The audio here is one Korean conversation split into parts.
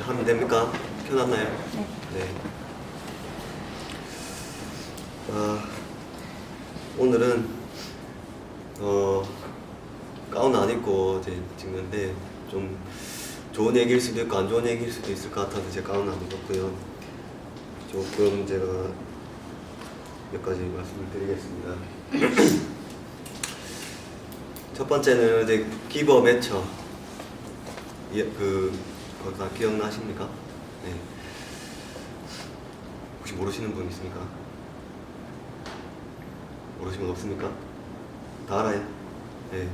하면 됩니까? 켜놨나요? 네. 네. 오늘은 가운 안 입고 이제 찍는데 좀 좋은 얘기일 수도 있고 안 좋은 얘기일 수도 있을 것 같아서 제가 가운 안 입었고요. 조금 제가 몇 가지 말씀을 드리겠습니다. 첫 번째는 이제 기버 매처. 그거 다 기억나십니까? 네. 혹시 모르시는 분 있습니까? 모르시는 분 없습니까? 다 알아요? 네.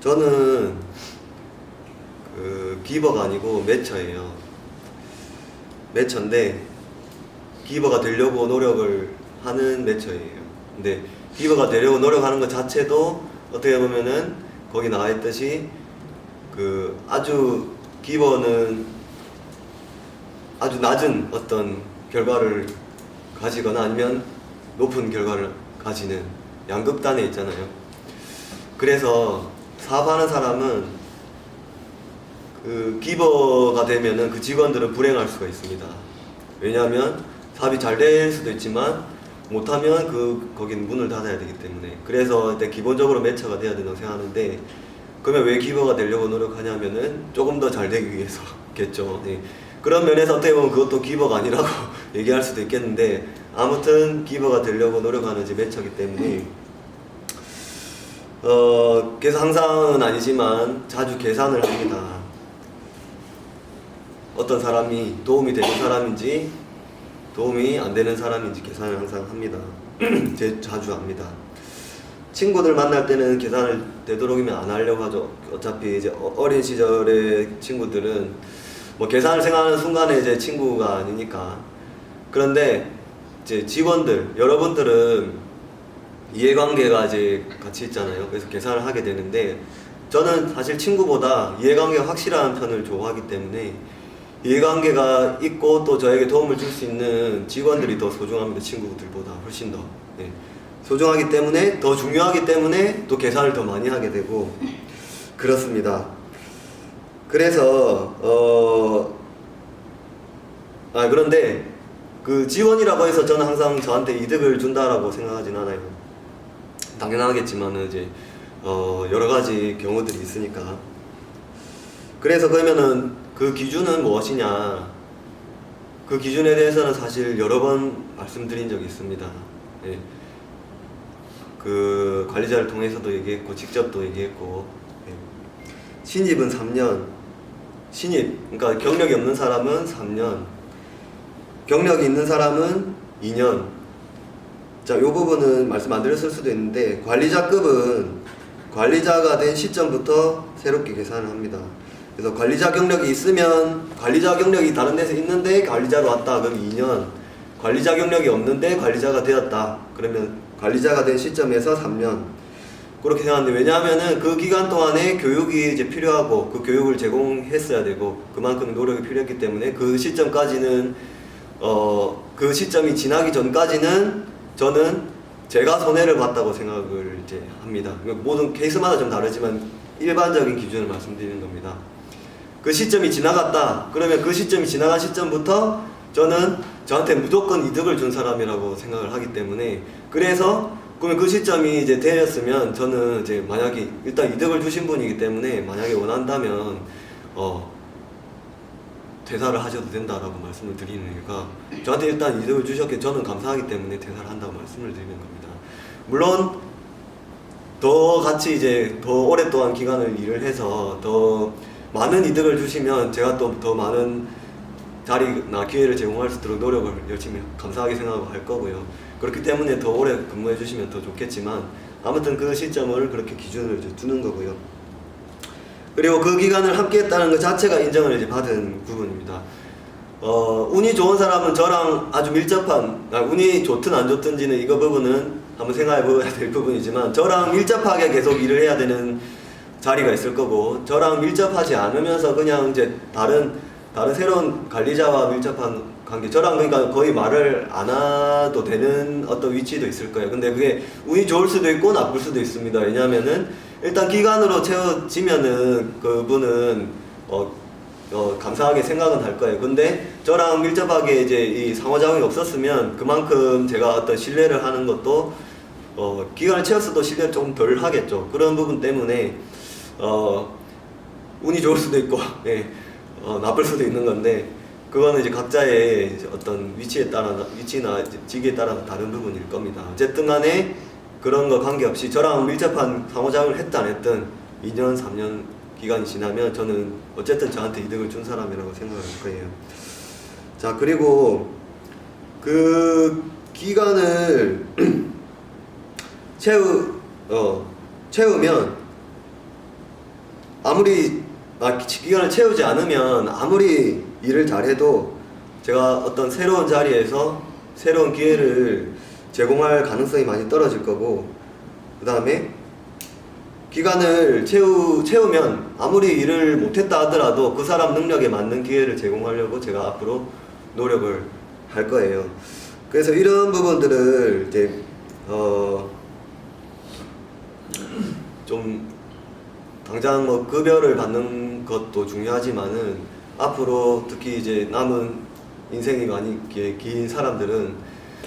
저는 그 기버가 아니고 매처예요. 매처인데 기버가 되려고 노력을 하는 매처예요. 근데 기버가 되려고 노력하는 것 자체도 어떻게 보면은 거기 나와 있듯이 그 아주 기버는 아주 낮은 어떤 결과를 가지거나 아니면 높은 결과를 가지는 양극단에 있잖아요. 그래서 사업하는 사람은 그 기버가 되면은 그 직원들은 불행할 수가 있습니다. 왜냐하면 사업이 잘 될 수도 있지만 못하면 거긴 문을 닫아야 되기 때문에. 그래서 일단 기본적으로 매처가 돼야 된다고 생각하는데, 그러면 왜 기버가 되려고 노력하냐면은 조금 더 잘 되기 위해서겠죠. 네. 그런 면에서 어떻게 보면 그것도 기버가 아니라고 얘기할 수도 있겠는데, 아무튼 기버가 되려고 노력하는 이제 매처이기 때문에 그래서 항상은 아니지만 자주 계산을 합니다. 어떤 사람이 도움이 되는 사람인지 도움이 안 되는 사람인지 계산을 항상 합니다. 자주 합니다. 친구들 만날 때는 계산을 되도록이면 안 하려고 하죠. 어차피 이제 어린 시절의 친구들은 뭐 계산을 생각하는 순간에 이제 친구가 아니니까. 그런데 이제 직원들, 여러분들은 이해관계가 이제 같이 있잖아요. 그래서 계산을 하게 되는데, 저는 사실 친구보다 이해관계가 확실한 편을 좋아하기 때문에 이해관계가 있고 또 저에게 도움을 줄 수 있는 직원들이 더 소중합니다. 친구들보다 훨씬 더. 네. 소중하기 때문에, 더 중요하기 때문에 또 계산을 더 많이 하게 되고 그렇습니다. 그래서 그런데 그 지원이라고 해서 저는 항상 저한테 이득을 준다라고 생각하진 않아요. 당연하겠지만은 이제 여러 가지 경우들이 있으니까. 그래서 그러면은 그 기준은 무엇이냐? 그 기준에 대해서는 사실 여러 번 말씀드린 적이 있습니다. 예. 그 관리자를 통해서도 얘기했고 직접도 얘기했고, 예. 신입은 3년, 그러니까 경력이 없는 사람은 3년, 경력이 있는 사람은 2년. 자, 요 부분은 말씀 안 드렸을 수도 있는데, 관리자급은 관리자가 된 시점부터 새롭게 계산을 합니다. 그래서 관리자 경력이 있으면, 관리자 경력이 다른 데서 있는데 관리자로 왔다 그럼 2년, 관리자 경력이 없는데 관리자가 되었다 그러면 관리자가 된 시점에서 3년, 그렇게 생각하는데, 왜냐하면은 그 기간 동안에 교육이 이제 필요하고 그 교육을 제공했어야 되고 그만큼 노력이 필요했기 때문에 그 시점까지는 그 시점이 지나기 전까지는 저는 제가 손해를 봤다고 생각을 이제 합니다. 모든 케이스마다 좀 다르지만 일반적인 기준을 말씀드리는 겁니다. 그 시점이 지나갔다 그러면 그 시점이 지나간 시점부터 저는 저한테 무조건 이득을 준 사람이라고 생각을 하기 때문에, 그래서 그러면 그 시점이 이제 되었으면 저는 이제 만약에 일단 이득을 주신 분이기 때문에 만약에 원한다면 퇴사를 하셔도 된다라고 말씀을 드리는 이유가, 저한테 일단 이득을 주셨기에 저는 감사하기 때문에 퇴사를 한다고 말씀을 드리는 겁니다. 물론 더 같이 이제 더 오랫동안 기간을 일을 해서 더 많은 이득을 주시면 제가 또 더 많은 자리나 기회를 제공할 수 있도록 노력을 열심히 감사하게 생각하고 할 거고요. 그렇기 때문에 더 오래 근무해 주시면 더 좋겠지만, 아무튼 그 시점을 그렇게 기준을 이제 두는 거고요. 그리고 그 기간을 함께 했다는 것 자체가 인정을 이제 받은 부분입니다. 운이 좋은 사람은 저랑 아주 밀접한, 운이 좋든 안 좋든지는 이거 부분은 한번 생각해 봐야 될 부분이지만, 저랑 밀접하게 계속 일을 해야 되는 자리가 있을 거고, 저랑 밀접하지 않으면서 그냥 이제 다른 새로운 관리자와 밀접한 관계, 저랑 그러니까 거의 말을 안 해도 되는 어떤 위치도 있을 거예요. 근데 그게 운이 좋을 수도 있고 나쁠 수도 있습니다. 왜냐하면은 일단 기간으로 채워지면은 그분은 감사하게 생각은 할 거예요. 근데 저랑 밀접하게 이제 이 상호작용이 없었으면 그만큼 제가 어떤 신뢰를 하는 것도 기간을 채웠어도 신뢰를 조금 덜 하겠죠. 그런 부분 때문에 운이 좋을 수도 있고 예, 나쁠 수도 있는 건데 그거는 이제 각자의 어떤 위치나 직위에 따라서 다른 부분일 겁니다. 어쨌든 간에 그런 거 관계없이 저랑 밀접한 상호작용을 했든 안 했든 2년, 3년 기간이 지나면 저는 어쨌든 저한테 이득을 준 사람이라고 생각을 할 거예요. 자, 그리고 그 기간을 채우면 기간을 채우지 않으면 아무리 일을 잘해도 제가 어떤 새로운 자리에서 새로운 기회를 제공할 가능성이 많이 떨어질 거고, 그 다음에 기간을 채우면 아무리 일을 못했다 하더라도 그 사람 능력에 맞는 기회를 제공하려고 제가 앞으로 노력을 할 거예요. 그래서 이런 부분들을 이제 좀 당장 뭐 급여를 받는 것도 중요하지만은 앞으로 특히 이제 남은 인생이 많이 긴 사람들은,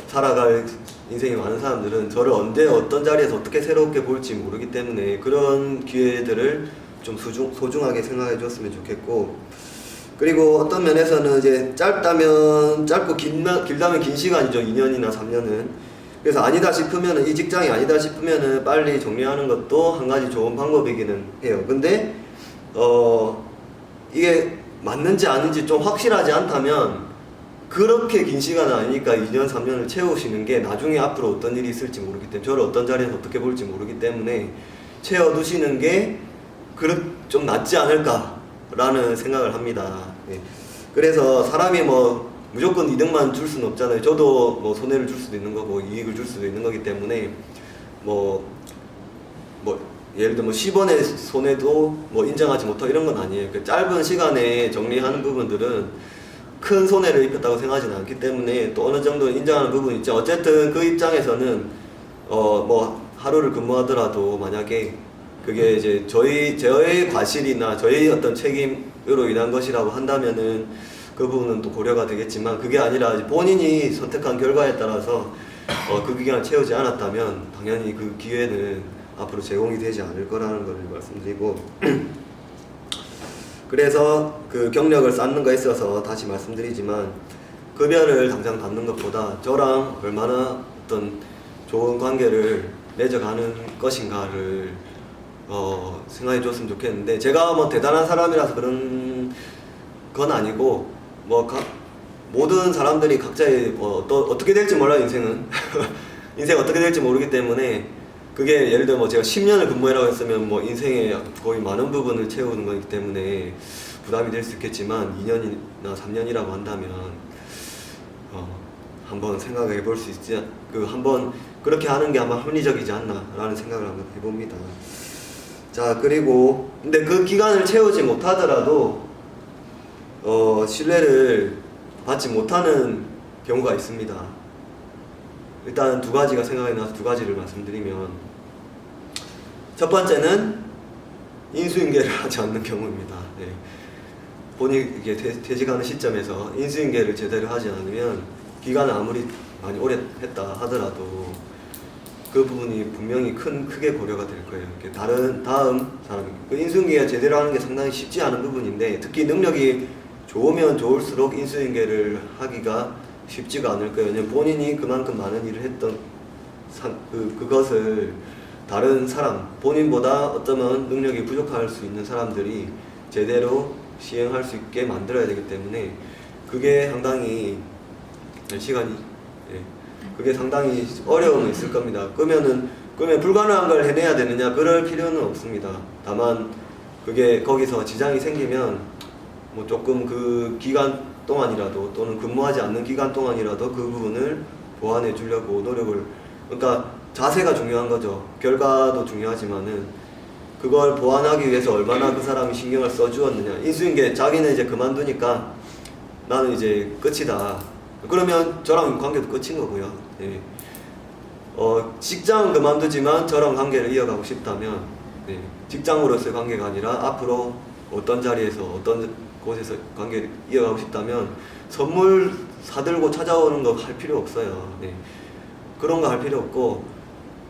살아갈 인생이 많은 사람들은 저를 언제 어떤 자리에서 어떻게 새롭게 볼지 모르기 때문에 그런 기회들을 좀 소중하게 생각해 줬으면 좋겠고, 그리고 어떤 면에서는 이제 짧다면 짧고 길다면 긴 시간이죠. 2년이나 3년은. 그래서 아니다 싶으면은, 이 직장이 아니다 싶으면은 빨리 정리하는 것도 한 가지 좋은 방법이기는 해요. 근데 이게 맞는지 아닌지 좀 확실하지 않다면 그렇게 긴 시간은 아니니까 2년, 3년을 채우시는 게 나중에 앞으로 어떤 일이 있을지 모르기 때문에, 저를 어떤 자리에서 어떻게 볼지 모르기 때문에 채워두시는 게 좀 낫지 않을까라는 생각을 합니다. 네. 그래서 사람이 뭐 무조건 이득만 줄 수는 없잖아요. 저도 뭐 손해를 줄 수도 있는 거고 이익을 줄 수도 있는 거기 때문에 뭐 예를 들면 10원의 손해도 뭐 인정하지 못하고 이런 건 아니에요. 그 짧은 시간에 정리하는 부분들은 큰 손해를 입혔다고 생각하지는 않기 때문에 또 어느 정도 인정하는 부분이 있죠. 어쨌든 그 입장에서는 뭐 하루를 근무하더라도 만약에 그게 이제 저의 과실이나 저의 어떤 책임으로 인한 것이라고 한다면은 그 부분은 또 고려가 되겠지만, 그게 아니라 본인이 선택한 결과에 따라서 그 기간을 채우지 않았다면 당연히 그 기회는 앞으로 제공이 되지 않을 거라는 걸 말씀드리고 그래서 그 경력을 쌓는 거에 있어서 다시 말씀드리지만, 급여를 당장 받는 것보다 저랑 얼마나 어떤 좋은 관계를 맺어가는 것인가를 생각해 줬으면 좋겠는데, 제가 뭐 대단한 사람이라서 그런 건 아니고, 모든 사람들이 각자의 어떻게 될지 몰라요. 인생은 인생 어떻게 될지 모르기 때문에, 그게 예를 들어 뭐 제가 10년을 근무해라고 했으면 뭐 인생의 거의 많은 부분을 채우는 거기 때문에 부담이 될 수 있겠지만, 2년이나 3년이라고 한다면 한번 생각을 해볼 수 있지, 한번 그렇게 하는 게 아마 합리적이지 않나라는 생각을 한번 해봅니다. 자, 그리고 근데 그 기간을 채우지 못하더라도 신뢰를 받지 못하는 경우가 있습니다. 일단 두 가지가 생각이 나서 두 가지를 말씀드리면, 첫 번째는 인수인계를 하지 않는 경우입니다. 네. 본인이 이게 퇴직하는 시점에서 인수인계를 제대로 하지 않으면 기간을 아무리 많이 오래 했다 하더라도 그 부분이 분명히 크게 고려가 될 거예요. 다음 사람이 그 인수인계가 제대로 하는 게 상당히 쉽지 않은 부분인데, 특히 능력이 좋으면 좋을수록 인수인계를 하기가 쉽지가 않을 거예요. 왜냐면 본인이 그만큼 많은 일을 했던 그것을 다른 사람, 본인보다 어쩌면 능력이 부족할 수 있는 사람들이 제대로 시행할 수 있게 만들어야 되기 때문에 그게 상당히 그게 상당히 어려움이 있을 겁니다. 그러면 불가능한 걸 해내야 되느냐? 그럴 필요는 없습니다. 다만 그게 거기서 지장이 생기면 뭐 조금 그 기간 동안이라도, 또는 근무하지 않는 기간 동안이라도 그 부분을 보완해 주려고 노력을, 그러니까 자세가 중요한 거죠. 결과도 중요하지만은 그걸 보완하기 위해서 얼마나 그 사람이 신경을 써주었느냐. 인수인계 자기는 이제 그만두니까 나는 이제 끝이다. 그러면 저랑 관계도 끝인 거고요. 예. 직장은 그만두지만 저랑 관계를 이어가고 싶다면 네, 직장으로서의 관계가 아니라 앞으로 어떤 자리에서 어떤 곳에서 관계를 이어가고 싶다면 선물 사들고 찾아오는 거 할 필요 없어요. 네. 그런 거 할 필요 없고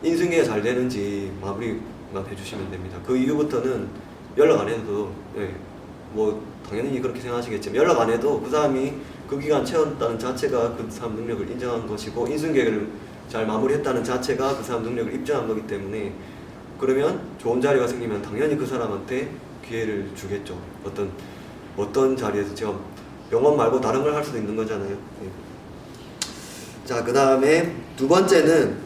인수인계가 잘 되는지 마무리만 해주시면 됩니다. 그 이후부터는 연락 안 해도 네, 뭐 당연히 그렇게 생각하시겠지만 연락 안 해도 그 사람이 그 기간 채웠다는 자체가 그 사람 능력을 인정한 것이고 인수인계를 잘 마무리했다는 자체가 그 사람 능력을 입증한 거기 때문에 그러면 좋은 자리가 생기면 당연히 그 사람한테 기회를 주겠죠. 어떤 자리에서 제가 영업 말고 다른 걸 할 수도 있는 거잖아요. 네. 자, 그 다음에 두 번째는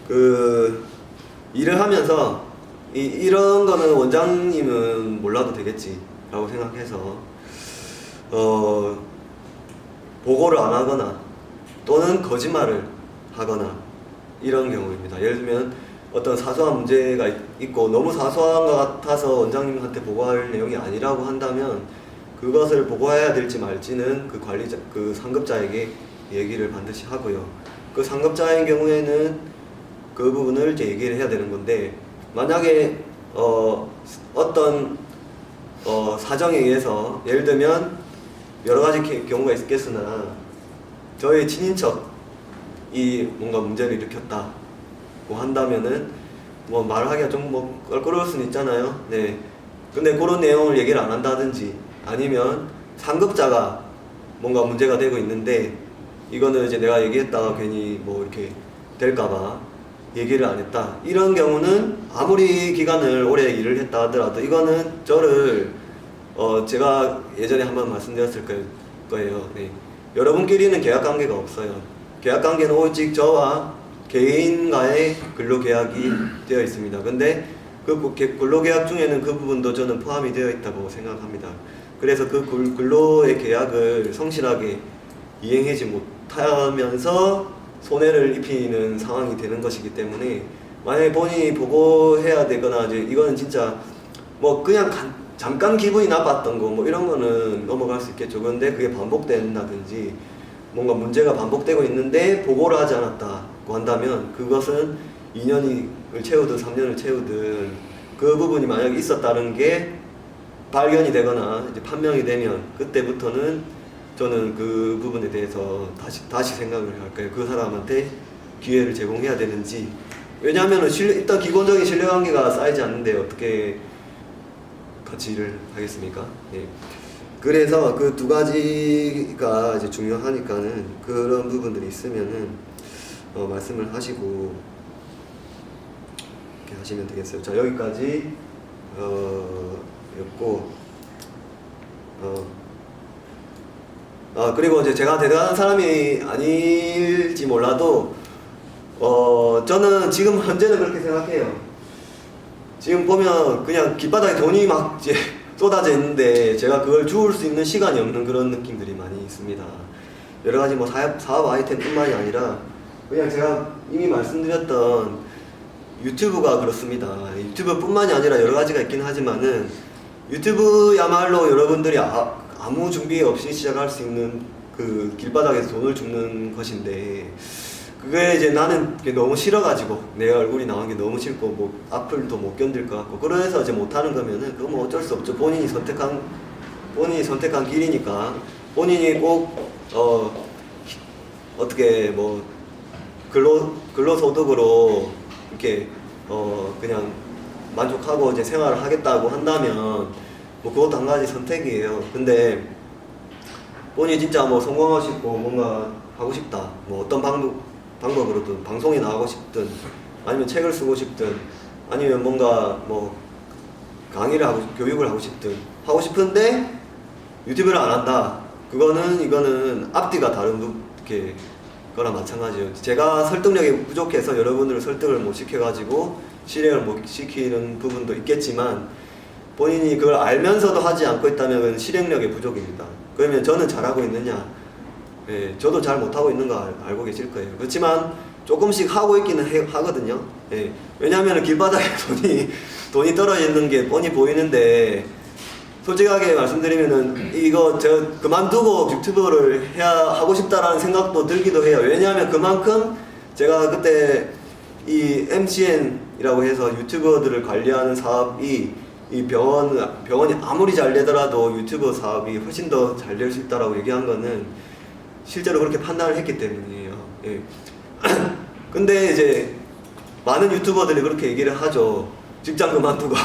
그 일을 하면서 이런 거는 원장님은 몰라도 되겠지라고 생각해서 보고를 안 하거나 또는 거짓말을 하거나 이런 경우입니다. 예를 들면 어떤 사소한 문제가 있고 너무 사소한 것 같아서 원장님한테 보고할 내용이 아니라고 한다면 그것을 보고해야 될지 말지는 그 관리자, 그 상급자에게 얘기를 반드시 하고요. 그 상급자의 경우에는 그 부분을 이제 얘기를 해야 되는 건데 만약에 어떤 사정에 의해서 예를 들면 여러 가지 경우가 있겠으나 저의 친인척이 뭔가 문제를 일으켰다고 한다면은 뭐 말하기가 좀 뭐 껄끄러울 수는 있잖아요. 네. 근데 그런 내용을 얘기를 안 한다든지 아니면 상급자가 뭔가 문제가 되고 있는데 이거는 이제 내가 얘기했다가 괜히 뭐 이렇게 될까봐 얘기를 안 했다. 이런 경우는 아무리 기간을 오래 일을 했다 하더라도 이거는 저를 제가 예전에 한번 말씀드렸을 거예요. 네. 여러분끼리는 계약관계가 없어요. 계약관계는 오직 저와 개인과의 근로계약이 되어 있습니다. 근데 그 근로계약 중에는 그 부분도 저는 포함이 되어 있다고 생각합니다. 그래서 그 근로의 계약을 성실하게 이행하지 못하면서 손해를 입히는 상황이 되는 것이기 때문에 만약에 본인이 보고해야 되거나 이제 이거는 진짜 뭐 그냥 잠깐 기분이 나빴던 거 뭐 이런 거는 넘어갈 수 있겠죠. 그런데 그게 반복된다든지 뭔가 문제가 반복되고 있는데 보고를 하지 않았다고 한다면 그것은 2년을 채우든 3년을 채우든 그 부분이 만약에 있었다는 게 발견이 되거나 이제 판명이 되면 그때부터는 저는 그 부분에 대해서 다시 생각을 할 거예요. 그 사람한테 기회를 제공해야 되는지. 왜냐하면 일단 기본적인 신뢰관계가 쌓이지 않는데 어떻게 같이 일을 하겠습니까? 네. 그래서 그 두 가지가 이제 중요하니까는 그런 부분들이 있으면은 말씀을 하시고 이렇게 하시면 되겠어요. 자, 여기까지 였고 그리고 이제 제가 대단한 사람이 아닐지 몰라도 저는 지금 현재는 그렇게 생각해요. 지금 보면 그냥 길바닥에 돈이 막 이제 쏟아져 있는데 제가 그걸 주울 수 있는 시간이 없는 그런 느낌들이 많이 있습니다. 여러 가지 뭐 사업 아이템뿐만이 아니라 그냥 제가 이미 말씀드렸던 유튜브가 그렇습니다. 유튜브뿐만이 아니라 여러 가지가 있긴 하지만은 유튜브야말로 여러분들이 아무 준비 없이 시작할 수 있는 그 길바닥에서 돈을 줍는 것인데 그게 이제 나는 그게 너무 싫어가지고 내 얼굴이 나온 게 너무 싫고 뭐 악플도 못 견딜 것 같고 그래서 이제 못하는 거면은 그거 뭐 어쩔 수 없죠. 본인이 선택한 길이니까 본인이 꼭 어떻게 뭐 근로소득으로 이렇게 그냥 만족하고 이제 생활을 하겠다고 한다면 뭐 그것도 한 가지 선택이에요. 근데 본인이 진짜 뭐 성공하고 싶고 뭔가 하고 싶다. 뭐 어떤 방법으로든 방송에 나가고 싶든 아니면 책을 쓰고 싶든 아니면 뭔가 뭐 강의를 하고 교육을 하고 싶은데 유튜브를 안 한다. 이거는 앞뒤가 다른 이렇게 거랑 마찬가지예요. 제가 설득력이 부족해서 여러분들을 설득을 못 시켜가지고 실행을 못 시키는 부분도 있겠지만 본인이 그걸 알면서도 하지 않고 있다면 실행력의 부족입니다. 그러면 저는 잘하고 있느냐? 예, 저도 잘 못하고 있는 거 알고 계실 거예요. 그렇지만 조금씩 하고 있기는 하거든요. 예, 왜냐하면 길바닥에 돈이 떨어져 있는 게 뻔히 보이는데 솔직하게 말씀드리면은 이거 제가 그만두고 유튜브를 하고 싶다라는 생각도 들기도 해요. 왜냐하면 그만큼 제가 그때 이 MCN 병원이라고 해서 유튜버들을 관리하는 사업이 이 병원이 아무리 잘 되더라도 유튜버 사업이 훨씬 더 잘 될 수 있다라고 얘기한 거는 실제로 그렇게 판단을 했기 때문이에요. 예. 근데 이제 많은 유튜버들이 그렇게 얘기를 하죠. 직장 그만두고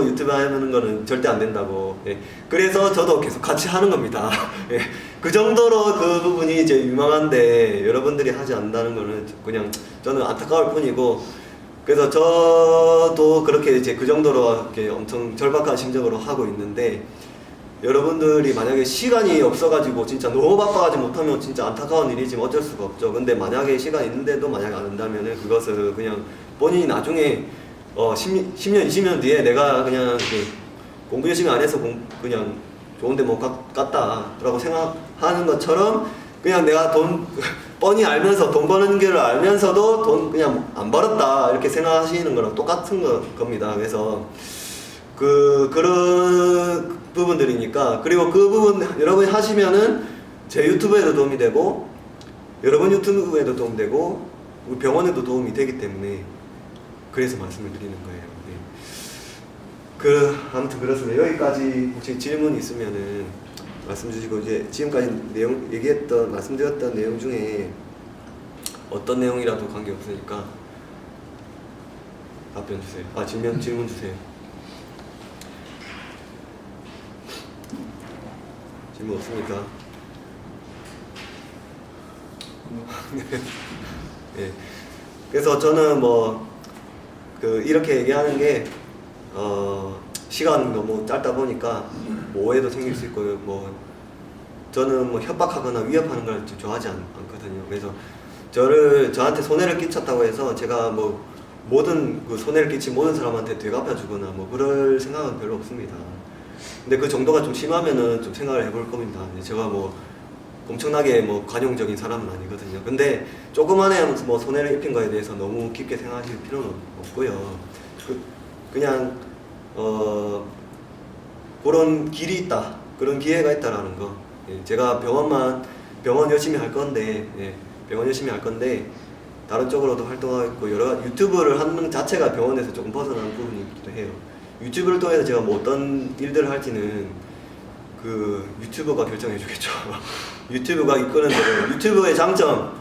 유튜브 하는 거는 절대 안 된다고. 예. 그래서 저도 계속 같이 하는 겁니다. 예. 그 정도로 그 부분이 이제 유망한데 여러분들이 하지 않는다는 거는 그냥 저는 안타까울 뿐이고, 그래서 저도 그렇게 이제 그 정도로 이렇게 엄청 절박한 심정으로 하고 있는데, 여러분들이 만약에 시간이 없어가지고 진짜 너무 바빠가지고 못하면 진짜 안타까운 일이지만 어쩔 수가 없죠. 근데 만약에 시간이 있는데도 만약에 안 한다면은 그것을 그냥 본인이 나중에 10년, 20년 뒤에 내가 그냥 공부 열심히 안 해서 그냥 좋은데 못 갔다라고 생각하는 것처럼, 그냥 내가 돈 뻔히 알면서 돈 버는 길을 알면서도 돈 그냥 안 벌었다 이렇게 생각하시는 거랑 똑같은 겁니다. 그래서 그런 부분들이니까, 그리고 그 부분 여러분이 하시면은 제 유튜브에도 도움이 되고 여러분 유튜브에도 도움이 되고 우리 병원에도 도움이 되기 때문에 그래서 말씀을 드리는 거예요. 네. 아무튼 그렇습니다. 여기까지 혹시 질문 있으면은 말씀 주시고, 이제 지금까지 말씀드렸던 내용 중에 어떤 내용이라도 관계 없으니까 답변 주세요. 질문 주세요. 질문 없습니까? 네. 그래서 저는 이렇게 얘기하는 게 시간 너무 짧다 보니까 오해도 생길 수 있고, 저는 협박하거나 위협하는 걸 좋아하지 않거든요. 그래서 저한테 손해를 끼쳤다고 해서 제가 모든 손해를 끼친 모든 사람한테 되갚아주거나 그럴 생각은 별로 없습니다. 근데 그 정도가 좀 심하면은 좀 생각을 해볼 겁니다. 제가 엄청나게 관용적인 사람은 아니거든요. 근데 조그만해 손해를 입힌 거에 대해서 너무 깊게 생각하실 필요는 없고요. 그냥 그런 길이 있다, 그런 기회가 있다라는 거. 예, 제가 병원 열심히 할 건데, 병원 열심히 할 건데 다른 쪽으로도 활동하고 있고, 여러 유튜브를 하는 자체가 병원에서 조금 벗어나는 부분이기도 해요. 유튜브를 통해서 제가 어떤 일들을 할지는 그 유튜버가 결정해 주겠죠. 유튜브가 이끄는 대로, 유튜브의 장점,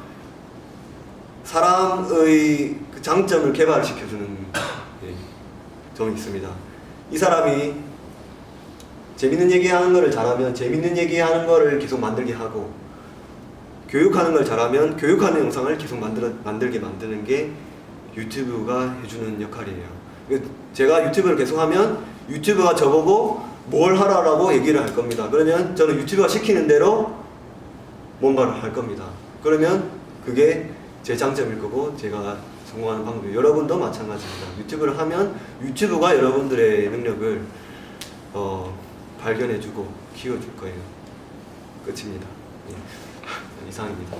사람의 그 장점을 개발시켜주는 점이 있습니다. 이 사람이 재밌는 얘기하는 거를 잘하면 재밌는 얘기하는 거를 계속 만들게 하고, 교육하는 걸 잘하면 교육하는 영상을 계속 만들게 만드는 게 유튜브가 해주는 역할이에요. 제가 유튜브를 계속하면 유튜브가 저보고 뭘 하라고 얘기를 할 겁니다. 그러면 저는 유튜브가 시키는 대로 뭔가를 할 겁니다. 그러면 그게 제 장점일 거고 제가 성공하는 방법이에요. 여러분도 마찬가지입니다. 유튜브를 하면 유튜브가 여러분들의 능력을 발견해주고 키워줄 거예요. 끝입니다. 예. 이상입니다.